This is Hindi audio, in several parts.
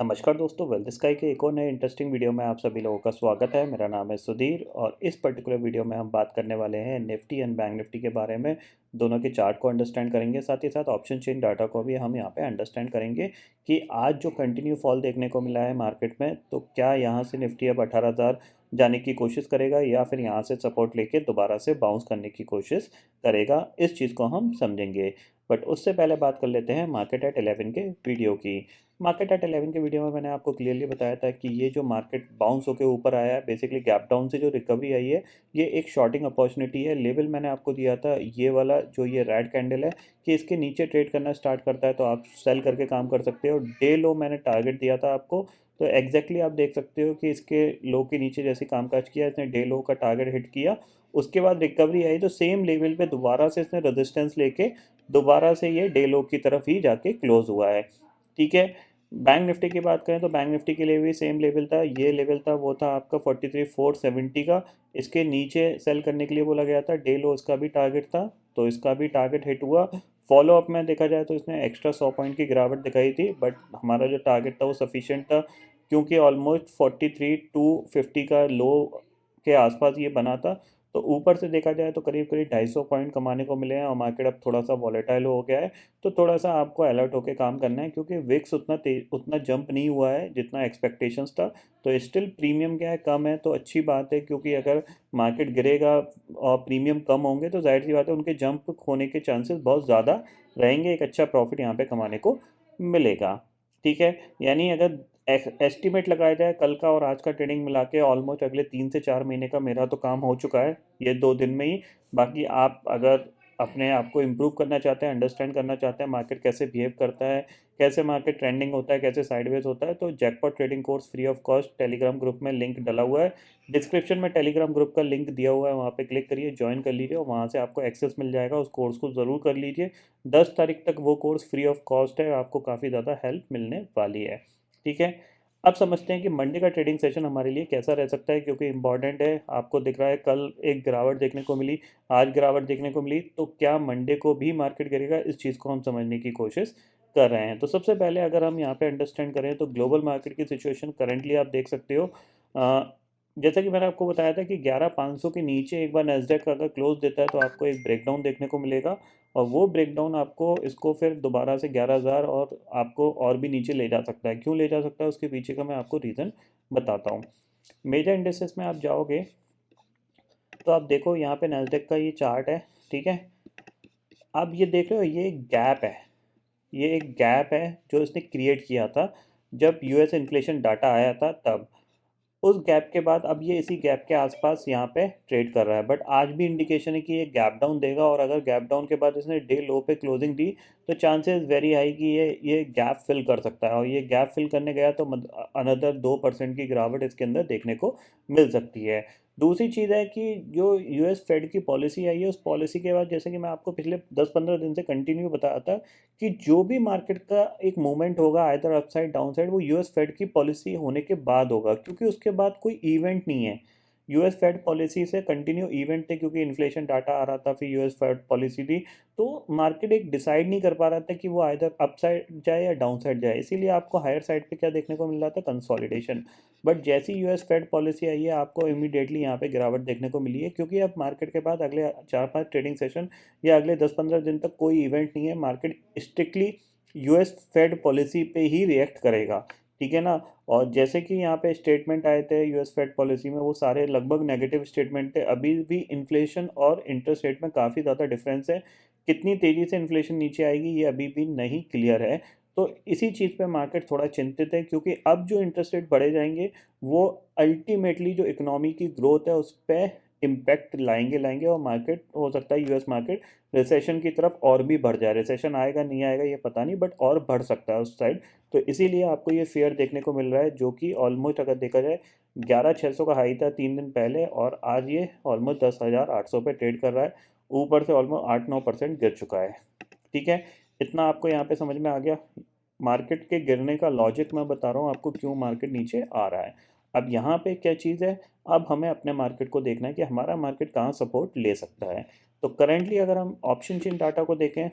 नमस्कार दोस्तों, वेल्थ स्काई के एक और नए इंटरेस्टिंग वीडियो में आप सभी लोगों का स्वागत है। मेरा नाम है सुधीर और इस पर्टिकुलर वीडियो में हम बात करने वाले हैं निफ्टी एंड बैंक निफ्टी के बारे में। दोनों के चार्ट को अंडरस्टैंड करेंगे, साथ ही साथ ऑप्शन चेन डाटा को भी हम यहाँ पे अंडरस्टैंड करेंगे कि आज जो कंटिन्यू फॉल देखने को मिला है मार्केट में, तो क्या यहाँ से निफ्टी अब 18,000 जाने की कोशिश करेगा या फिर यहाँ से सपोर्ट लेके दोबारा से बाउंस करने की कोशिश करेगा। इस चीज़ को हम समझेंगे। बट उससे पहले बात कर लेते हैं मार्केट एट 11 के वीडियो की। मार्केट एट 11 के वीडियो में मैंने आपको क्लियरली बताया था कि ये जो मार्केट बाउंस होकर ऊपर आया है, बेसिकली गैप डाउन से जो रिकवरी आई है, ये एक शॉर्टिंग अपॉर्चुनिटी है। लेवल मैंने आपको दिया था ये वाला, जो ये रेड कैंडल है, कि इसके नीचे ट्रेड करना स्टार्ट करता है तो आप सेल करके काम कर सकते हो। डे लो मैंने टारगेट दिया था आपको, तो एग्जैक्टली आप देख सकते हो कि इसके लो के नीचे जैसे कामकाज किया, इसने डे लो का टारगेट हिट किया। उसके बाद रिकवरी आई तो सेम लेवल पे दोबारा से इसने रेजिस्टेंस लेके दोबारा से ये डे लो की तरफ ही जाके क्लोज हुआ है। ठीक है। बैंक निफ्टी की बात करें तो बैंक निफ्टी के लिए भी सेम लेवल था। ये लेवल था, वो था आपका 43,470 का। इसके नीचे सेल करने के लिए बोला गया था। डे लो इसका भी टारगेट था, तो इसका भी टारगेट हिट हुआ। फॉलो अप में देखा जाए तो इसने एक्स्ट्रा 100 पॉइंट की गिरावट दिखाई थी, बट हमारा जो टारगेट था वो सफिशिएंट था, क्योंकि ऑलमोस्ट 43,250 का लो के आसपास ये बना था। तो ऊपर से देखा जाए तो करीब करीब 250 पॉइंट कमाने को मिले हैं और मार्केट अब थोड़ा सा वॉलेटाइल हो गया है। तो थोड़ा सा आपको अलर्ट होकर काम करना है, क्योंकि विक्स उतना जंप नहीं हुआ है जितना एक्सपेक्टेशंस था। तो स्टिल प्रीमियम क्या है, कम है, तो अच्छी बात है, क्योंकि अगर मार्केट गिरेगा और प्रीमियम कम होंगे तो जाहिर सी बात है उनके जंप होने के चांसेस बहुत ज़्यादा रहेंगे। एक अच्छा प्रॉफिट यहाँ पे कमाने को मिलेगा। ठीक है। यानी अगर एस्टिमेट लगाया जाए कल का और आज का ट्रेडिंग मिला के, ऑलमोस्ट अगले 3 से 4 महीने का मेरा तो काम हो चुका है ये 2 दिन में ही। बाकी आप अगर अपने आप को इम्प्रूव करना चाहते हैं, अंडरस्टैंड करना चाहते हैं मार्केट कैसे बिहेव करता है, कैसे मार्केट ट्रेंडिंग होता है, कैसे साइडवेज होता है, तो jackpot trading course free of cost Telegram group में लिंक डला हुआ है। डिस्क्रिप्शन में टेलीग्राम ग्रुप का लिंक दिया हुआ है, वहाँ पे क्लिक करिए, ज्वाइन कर लीजिए और वहाँ से आपको एक्सेस मिल जाएगा। उस कोर्स को ज़रूर कर लीजिए। 10 तारीख तक वो कोर्स फ्री ऑफ कॉस्ट है, आपको काफ़ी ज़्यादा हेल्प मिलने वाली है। ठीक है। अब समझते हैं कि मंडे का ट्रेडिंग सेशन हमारे लिए कैसा रह सकता है, क्योंकि इंपॉर्टेंट है। आपको दिख रहा है कल एक गिरावट देखने को मिली, आज गिरावट देखने को मिली, तो क्या मंडे को भी मार्केट गिरेगा, इस चीज़ को हम समझने की कोशिश कर रहे हैं। तो सबसे पहले अगर हम यहाँ पे अंडरस्टैंड करें तो ग्लोबल मार्केट की सिचुएशन करंटली आप देख सकते हो। जैसा कि मैंने आपको बताया था कि 11,500 के नीचे एक बार नैस्डैक अगर क्लोज देता है तो आपको एक ब्रेकडाउन देखने को मिलेगा, और वो ब्रेकडाउन आपको इसको फिर दोबारा से 11,000 और आपको और भी नीचे ले जा सकता है। क्यों ले जा सकता है, उसके पीछे का मैं आपको रीज़न बताता हूँ। मेजर इंडेक्सेस में आप जाओगे तो आप देखो यहाँ पे नैस्डैक का ये चार्ट है। ठीक है। आप ये देख रहे हो, ये एक गैप है, ये एक गैप है जो इसने क्रिएट किया था जब यूएस इन्फ्लेशन डाटा आया था तब। उस गैप के बाद अब ये इसी गैप के आसपास यहाँ पे ट्रेड कर रहा है, बट आज भी इंडिकेशन है कि ये गैप डाउन देगा, और अगर गैप डाउन के बाद इसने डे लो पे क्लोजिंग दी तो चांसेस वेरी हाई कि ये गैप फिल कर सकता है, और ये गैप फिल करने गया तो अनदर 2% की गिरावट इसके अंदर देखने को मिल सकती है। दूसरी चीज़ है कि जो यूएस फेड की पॉलिसी आई है, उस पॉलिसी के बाद जैसे कि मैं आपको पिछले 10-15 दिन से कंटिन्यू बताया था कि जो भी मार्केट का एक मूवमेंट होगा आइदर अपसाइड डाउन साइड, वो यूएस फेड की पॉलिसी होने के बाद होगा, क्योंकि उसके बाद कोई इवेंट नहीं है। यूएस फेड पॉलिसी से कंटिन्यू इवेंट थे, क्योंकि इन्फ्लेशन डाटा आ रहा था, फिर यूएस फेड पॉलिसी थी, तो मार्केट एक डिसाइड नहीं कर पा रहा था कि वो आइदर अपसाइड जाए या डाउन साइड जाए। इसीलिए आपको हायर साइड पे क्या देखने को मिल रहा था, कंसोलिडेशन। बट जैसी यूएस फेड पॉलिसी आई है, आपको इमीडिएटली यहाँ पे गिरावट देखने को मिली है, क्योंकि अब मार्केट के बाद अगले 4-5 ट्रेडिंग सेशन या अगले 10-15 दिन तक कोई इवेंट नहीं है। Market strictly US Fed policy पे ही रिएक्ट करेगा। ठीक है ना। और जैसे कि यहाँ पे स्टेटमेंट आए थे यूएस फेड पॉलिसी में, वो सारे लगभग नेगेटिव स्टेटमेंट थे। अभी भी इन्फ्लेशन और इंटरेस्ट रेट में काफ़ी ज़्यादा डिफरेंस है। कितनी तेज़ी से इन्फ्लेशन नीचे आएगी ये अभी भी नहीं क्लियर है। तो इसी चीज़ पे मार्केट थोड़ा चिंतित है, क्योंकि अब जो इंटरेस्ट रेट बढ़े जाएंगे वो अल्टीमेटली जो इकोनॉमी की ग्रोथ है उस पर इम्पैक्ट लाएंगे, और मार्केट हो सकता है यूएस मार्केट रिसेशन की तरफ और भी बढ़ जाए। रिसेशन आएगा नहीं आएगा ये पता नहीं, बट और बढ़ सकता है उस साइड। तो इसीलिए आपको ये फेयर देखने को मिल रहा है, जो कि ऑलमोस्ट अगर देखा जाए 11,600 का हाई था 3 दिन पहले, और आज ये ऑलमोस्ट 10,800 पे ट्रेड कर रहा है। ऊपर से ऑलमोस्ट 8-9% गिर चुका है। ठीक है। इतना आपको यहाँ पे समझ में आ गया। मार्केट के गिरने का लॉजिक मैं बता रहा हूँ आपको, क्यों मार्केट नीचे आ रहा है। अब यहाँ पे क्या चीज़ है, अब हमें अपने मार्केट को देखना है कि हमारा मार्केट कहाँ सपोर्ट ले सकता है। तो करेंटली अगर हम ऑप्शन चेन डाटा को देखें,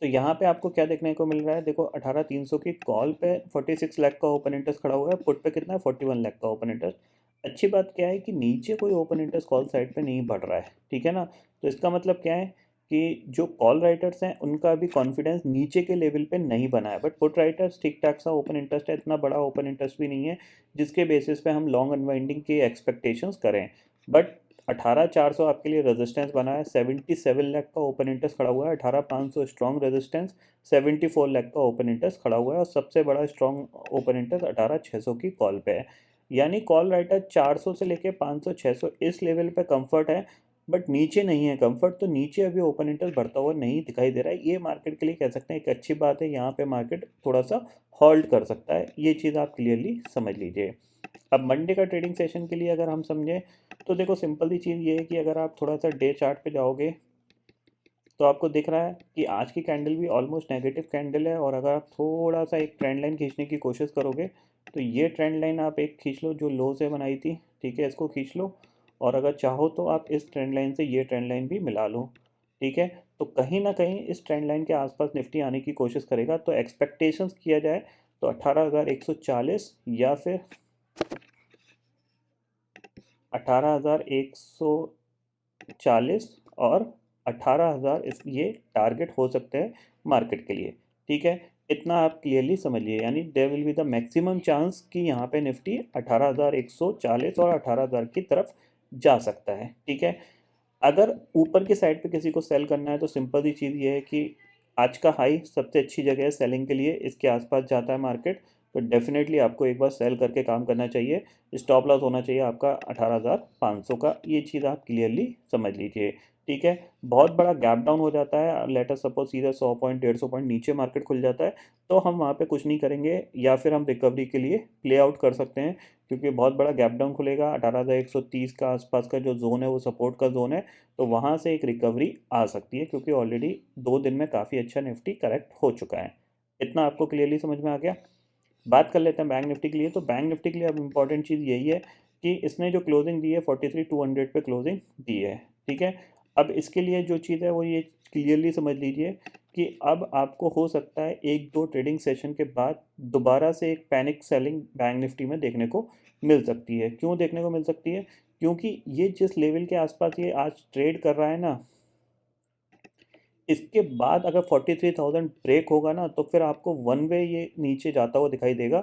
तो तो यहाँ पे आपको क्या देखने को मिल रहा है, देखो 18,300 की कॉल पे 46 लाख का ओपन इंटरेस्ट खड़ा हुआ है, पुट पे कितना है 41 लाख का ओपन इंटरेस्ट। अच्छी बात क्या है कि नीचे कोई ओपन इंटरेस्ट कॉल साइड पे नहीं बढ़ रहा है, ठीक है ना। तो इसका मतलब क्या है कि जो कॉल राइटर्स हैं उनका भी कॉन्फिडेंस नीचे के लेवल पे नहीं बना है, बट पुट राइटर्स ठीक ठाक सा ओपन इंटरेस्ट है, इतना बड़ा ओपन इंटरेस्ट भी नहीं है जिसके बेसिस पे हम लॉन्ग अनवाइंडिंग की एक्सपेक्टेशंस करें। बट 18,400 आपके लिए रेजिस्टेंस बना है, 77 लाख का ओपन इंटरेस्ट खड़ा हुआ है, 18,500 स्ट्रॉन्ग रेजिस्टेंस, 74 लाख का ओपन इंटरेस्ट खड़ा हुआ है और सबसे बड़ा स्ट्रॉन्ग ओपन इंटरेस्ट 18,600 की कॉल पे है। यानी कॉल राइटर 400 से लेके 500 600 इस लेवल पे कंफर्ट है, बट नीचे नहीं है कंफर्ट। तो नीचे अभी ओपन इंटरेस्ट बढ़ता हुआ नहीं दिखाई दे रहा है, ये मार्केट के लिए कह सकते हैं एक अच्छी बात है। यहाँ पे मार्केट थोड़ा सा होल्ड कर सकता है, ये चीज़ आप क्लियरली समझ लीजिए। अब मंडे का ट्रेडिंग सेशन के लिए अगर हम समझें तो देखो सिंपल सी चीज़ ये है कि अगर आप थोड़ा सा डे चार्ट पे जाओगे तो आपको दिख रहा है कि आज की कैंडल भी ऑलमोस्ट नेगेटिव कैंडल है, और अगर आप थोड़ा सा एक ट्रेंड लाइन खींचने की कोशिश करोगे तो ये ट्रेंड लाइन आप एक खींच लो जो लो से बनाई थी, ठीक है, इसको खींच लो, और अगर चाहो तो आप इस ट्रेंड लाइन से ये ट्रेंड लाइन भी मिला लो, ठीक है। तो कहीं ना कहीं इस ट्रेंड लाइन के आसपास निफ्टी आने की कोशिश करेगा। तो एक्सपेक्टेशंस किया जाए तो 18,140 या फिर 18,140 और 18,000 इस ये टारगेट हो सकते हैं मार्केट के लिए, ठीक है। इतना आप क्लियरली समझिए, यानी there will be the maximum chance कि यहाँ पे निफ्टी 18,140 और 18,000 की तरफ जा सकता है, ठीक है। अगर ऊपर की साइड पे किसी को सेल करना है तो सिंपल सी चीज़ ये है कि आज का हाई सबसे अच्छी जगह है सेलिंग के लिए, इसके आसपास जाता है मार्केट तो डेफिनेटली आपको एक बार सेल करके काम करना चाहिए। स्टॉप लॉस होना चाहिए आपका 18,500 का, ये चीज़ आप क्लियरली समझ लीजिए, ठीक है। बहुत बड़ा गैप डाउन हो जाता है, लेटर सपोज सीधा 100 पॉइंट 150 पॉइंट नीचे मार्केट खुल जाता है तो हम वहाँ पे कुछ नहीं करेंगे, या फिर हम रिकवरी के लिए प्ले आउट कर सकते हैं, क्योंकि बहुत बड़ा गैप डाउन खुलेगा। 18,130 का आसपास का जो जोन है वो सपोर्ट का जोन है, तो वहाँ से एक रिकवरी आ सकती है, क्योंकि ऑलरेडी 2 दिन में काफ़ी अच्छा निफ्टी करेक्ट हो चुका है। इतना आपको क्लियरली समझ में आ गया। बात कर लेते हैं बैंक निफ्टी के लिए। तो बैंक निफ्टी के लिए अब इम्पॉर्टेंट चीज़ यही है कि इसने जो क्लोजिंग दी है 43,200 पे क्लोजिंग दी है, ठीक है। अब इसके लिए जो चीज़ है वो ये क्लियरली समझ लीजिए कि अब आपको हो सकता है एक दो ट्रेडिंग सेशन के बाद दोबारा से एक पैनिक सेलिंग बैंक निफ्टी में देखने को मिल सकती है। क्यों देखने को मिल सकती है? क्योंकि ये जिस लेवल के आसपास ये आज ट्रेड कर रहा है ना, इसके बाद अगर 43,000 ब्रेक होगा ना तो फिर आपको वन वे ये नीचे जाता हुआ दिखाई देगा।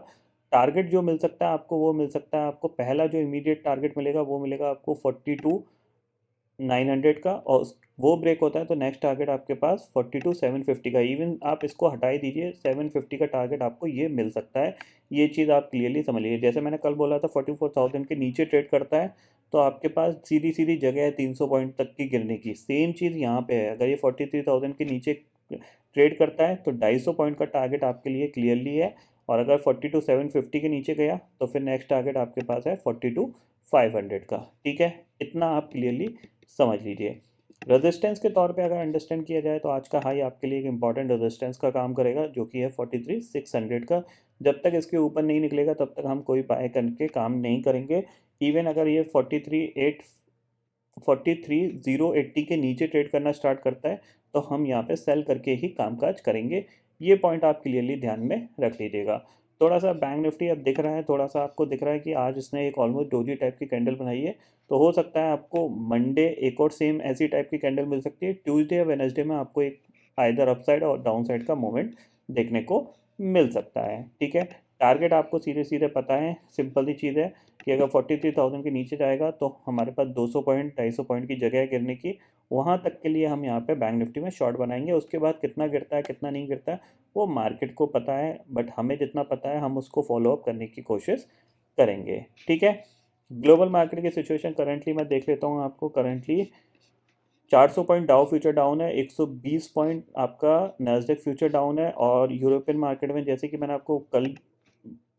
टारगेट जो मिल सकता है आपको वो मिल सकता है, आपको पहला जो इमीडिएट टारगेट मिलेगा वो मिलेगा आपको 42,900 का, और वो ब्रेक होता है तो नेक्स्ट टारगेट आपके पास 42,750 का। इवन आप इसको हटा ही दीजिए, 750 का टारगेट आपको ये मिल सकता है। ये चीज़ आप क्लियरली समझ लीजिए। जैसे मैंने कल बोला था 44,000 के नीचे ट्रेड करता है तो आपके पास सीधी सीधी जगह है 300 पॉइंट तक की गिरने की। सेम चीज़ यहाँ पे है, अगर ये 43,000 के नीचे ट्रेड करता है तो 250 पॉइंट का टारगेट आपके लिए क्लियरली है, और अगर 42,750 के नीचे गया तो फिर नेक्स्ट टारगेट आपके पास है 42,500 का, ठीक है। इतना आप क्लियरली समझ लीजिए। रेजिस्टेंस के तौर पे अगर अंडरस्टैंड किया जाए तो आज का हाई आपके लिए एक इंपॉर्टेंट रेजिस्टेंस का काम करेगा, जो कि है 43,600 का। जब तक इसके ऊपर नहीं निकलेगा तब तक हम कोई बाय करके काम नहीं करेंगे। इवन अगर ये 43,080 के नीचे ट्रेड करना स्टार्ट करता है तो हम यहाँ पे सेल करके ही कामकाज करेंगे। ये पॉइंट आप क्लियरली ध्यान में रख लीजिएगा। थोड़ा सा बैंक निफ्टी अब दिख रहा है, थोड़ा सा आपको दिख रहा है कि आज इसने एक ऑलमोस्ट डोजी टाइप की कैंडल बनाई है, तो हो सकता है आपको मंडे एक और सेम ऐसी टाइप की कैंडल मिल सकती है। ट्यूसडे या वेनसडे में आपको एक आइदर अपसाइड और डाउन साइड का मोमेंट देखने को मिल सकता है, ठीक है। टारगेट आपको सीधे सीधे पता है, सिंपल सी चीज़ है कि अगर 43,000 के नीचे जाएगा तो हमारे पास 200 पॉइंट 250 पॉइंट की जगह है गिरने की, वहाँ तक के लिए हम यहाँ पे बैंक निफ्टी में शॉर्ट बनाएंगे। उसके बाद कितना गिरता है कितना नहीं गिरता है वो मार्केट को पता है, बट हमें जितना पता है हम उसको फॉलो अप करने की कोशिश करेंगे, ठीक है। ग्लोबल मार्केट की सिचुएशन करंटली मैं देख लेता हूँ आपको। करंटली 400 पॉइंट डाउ फ्यूचर डाउन है, 120 पॉइंट आपका नैस्डैक फ्यूचर डाउन है। और यूरोपियन मार्केट में जैसे कि मैंने आपको कल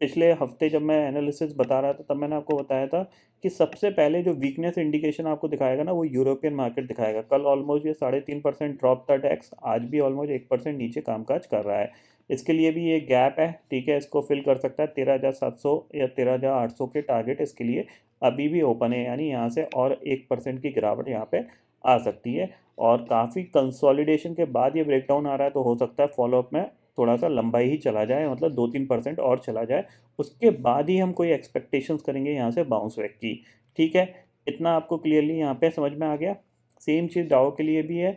पिछले हफ्ते जब मैं एनालिसिस बता रहा था तब मैंने आपको बताया था कि सबसे पहले जो वीकनेस इंडिकेशन आपको दिखाएगा ना वो यूरोपियन मार्केट दिखाएगा। कल ऑलमोस्ट ये 3.5% ड्रॉप था डेक्स, आज भी ऑलमोस्ट 1% नीचे कामकाज कर रहा है। इसके लिए भी ये गैप है, ठीक है, इसको फिल कर सकता है। 13,700 या 13,800 के टारगेट इसके लिए अभी भी ओपन है, यानी यहाँ से और 1% की गिरावट यहाँ पे आ सकती है। और काफ़ी कंसोलिडेशन के बाद ये ब्रेकडाउन आ रहा है, तो हो सकता है फॉलोअप में थोड़ा सा लंबाई ही चला जाए, मतलब 2-3% और चला जाए। उसके बाद ही हम कोई एक्सपेक्टेशंस करेंगे यहाँ से बाउंस बैक की। ठीक है, इतना आपको क्लियरली यहाँ पे समझ में आ गया। सेम चीज़ डाओ के लिए भी है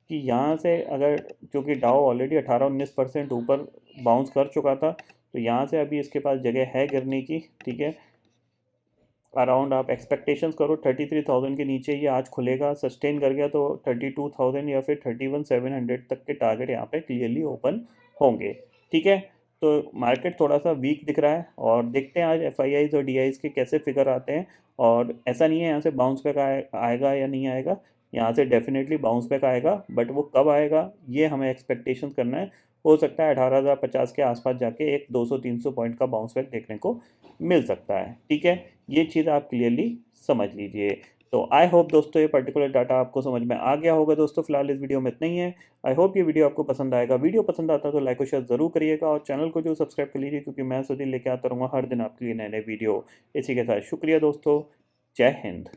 कि यहाँ से अगर, क्योंकि डाओ ऑलरेडी 18-19% ऊपर बाउंस कर चुका था, तो यहाँ से अभी इसके पास जगह है गिरने की। ठीक है, अराउंड आप एक्सपेक्टेशंस करो 33,000 के नीचे ये आज खुलेगा, सस्टेन कर गया तो 32,000 या फिर 31,700 तक के टारगेट यहाँ पे क्लियरली ओपन होंगे। ठीक है, तो मार्केट थोड़ा सा वीक दिख रहा है, और देखते हैं आज एफआईआईज और डीआईज के कैसे फिगर आते हैं। और ऐसा नहीं है यहाँ से बाउंस बैक आएगा या नहीं आएगा, यहाँ से डेफिनेटली बाउंस बैक आएगा, बट वो कब आएगा ये हमें एक्सपेक्टेशन करना है। हो सकता है 18,050 के आसपास जाके एक 200-300 पॉइंट का बाउंस बैक देखने को मिल सकता है। ठीक है, ये चीज़ आप क्लियरली समझ लीजिए। तो आई होप दोस्तों ये पर्टिकुलर डाटा आपको समझ में आ गया होगा। दोस्तों फिलहाल इस वीडियो में इतना ही है। आई होप ये वीडियो आपको पसंद आएगा। वीडियो पसंद आता है तो लाइक और शेयर ज़रूर करिएगा, और चैनल को जो सब्सक्राइब कर लीजिए, क्योंकि मैं सुधीर लेके आता रहूँगा हर दिन आपके लिए नए नए वीडियो। इसी के साथ शुक्रिया दोस्तों, जय हिंद।